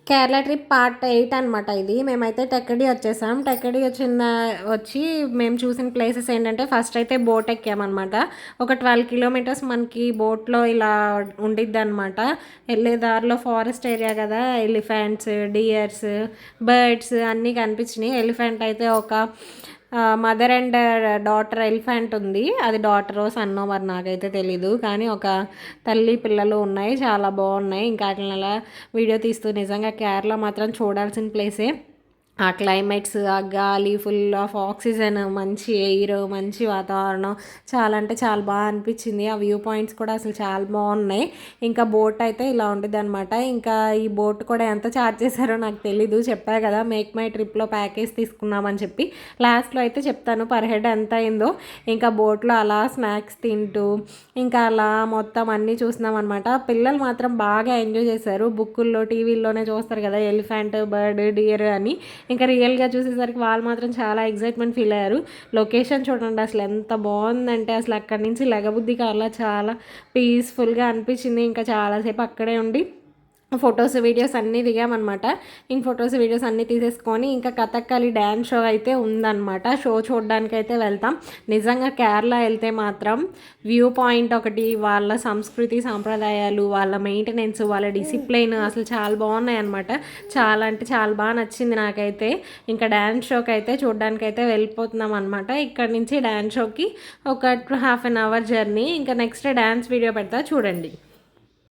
Kerala trip part 8 అనమాట ఇది. మేమైతే టెక్కడి వచ్చేసాం. టెక్కడి వచ్చి మేము చూసిన ప్లేసెస్ ఏంటంటే ఫస్ట్ అయితే బోట్ ఎక్కామనమాట. ఒక 12 కిలోమీటర్స్ మనకి బోట్‌లో ఇలా ఉండిద్దనమాట. వెళ్ళే దారిలో ఫారెస్ట్ ఏరియా కదా! ఎలిఫెంట్స్, డియర్స్, బర్డ్స్ అన్నీ కనిపించినాయి. ఎలిఫెంట్ అయితే ఒక మదర్ అండ్ డాటర్ ఎలిఫెంట్ ఉంది. అది డాటరో సన్నో మరి నాకైతే తెలీదు. కానీ ఒక తల్లి పిల్లలు ఉన్నాయి. చాలా బాగున్నాయి. ఇంకా వాటిని అలా వీడియో తీస్తూ నిజంగా కేరళ మాత్రం చూడాల్సిన ప్లేసే. ఆ క్లైమేట్స్, ఆ గాలి, ఫుల్ ఆఫ్ ఆక్సిజన్, మంచి ఎయిర్, మంచి వాతావరణం చాలా అంటే చాలా బాగా అనిపించింది. ఆ వ్యూ పాయింట్స్ కూడా అసలు చాలా బాగున్నాయి. ఇంకా బోట్ అయితే ఇలా ఉంటుంది అనమాట. ఇంకా ఈ బోట్ కూడా ఎంత ఛార్జ్ చేశారో నాకు తెలీదు. చెప్పా కదా మేక్ మై ట్రిప్లో ప్యాకేజ్ తీసుకున్నామని చెప్పి. లాస్ట్లో అయితే చెప్తాను పర్ హెడ్ ఎంత అయిందో. ఇంకా బోట్లో అలా స్నాక్స్ తింటూ ఇంకా అలా మొత్తం అన్నీ చూస్తున్నాం అనమాట. పిల్లలు మాత్రం బాగా ఎంజాయ్ చేశారు. బుక్కుల్లో టీవీల్లోనే చూస్తారు కదా ఎలిఫెంట్, బర్డ్, డియర్ అని. ఇంకా రియల్గా చూసేసరికి వాళ్ళు మాత్రం చాలా ఎగ్జైట్మెంట్ ఫీల్ అయ్యారు. లొకేషన్ చూడండి అసలు ఎంత బాగుందంటే అసలు అక్కడి నుంచి లెగబుద్ధి కావాలా, చాలా పీస్ఫుల్గా అనిపించింది. ఇంకా చాలాసేపు అక్కడే ఉండి ఫొటోస్ వీడియోస్ అన్నీ దిగామన్నమాట. ఇంక ఫొటోస్ వీడియోస్ అన్నీ తీసేసుకొని ఇంకా కథక్కలి డ్యాన్స్ షో అయితే ఉందన్నమాట. షో చూడడానికి అయితే వెళ్తాం. నిజంగా కేరళ వెళ్తే మాత్రం వ్యూ పాయింట్ ఒకటి, వాళ్ళ సంస్కృతి సాంప్రదాయాలు, వాళ్ళ మెయింటెనెన్స్, వాళ్ళ డిసిప్లైన్ అసలు చాలా బాగున్నాయి అనమాట. చాలా అంటే చాలా బాగా నచ్చింది నాకైతే. ఇంకా డ్యాన్స్ షోకి అయితే చూడడానికి అయితే వెళ్ళిపోతున్నాం అనమాట. ఇక్కడ నుంచి డ్యాన్స్ షోకి ఒక 1/2 an hour జర్నీ. ఇంకా నెక్స్ట్ డ్యాన్స్ వీడియో పెడతా చూడండి.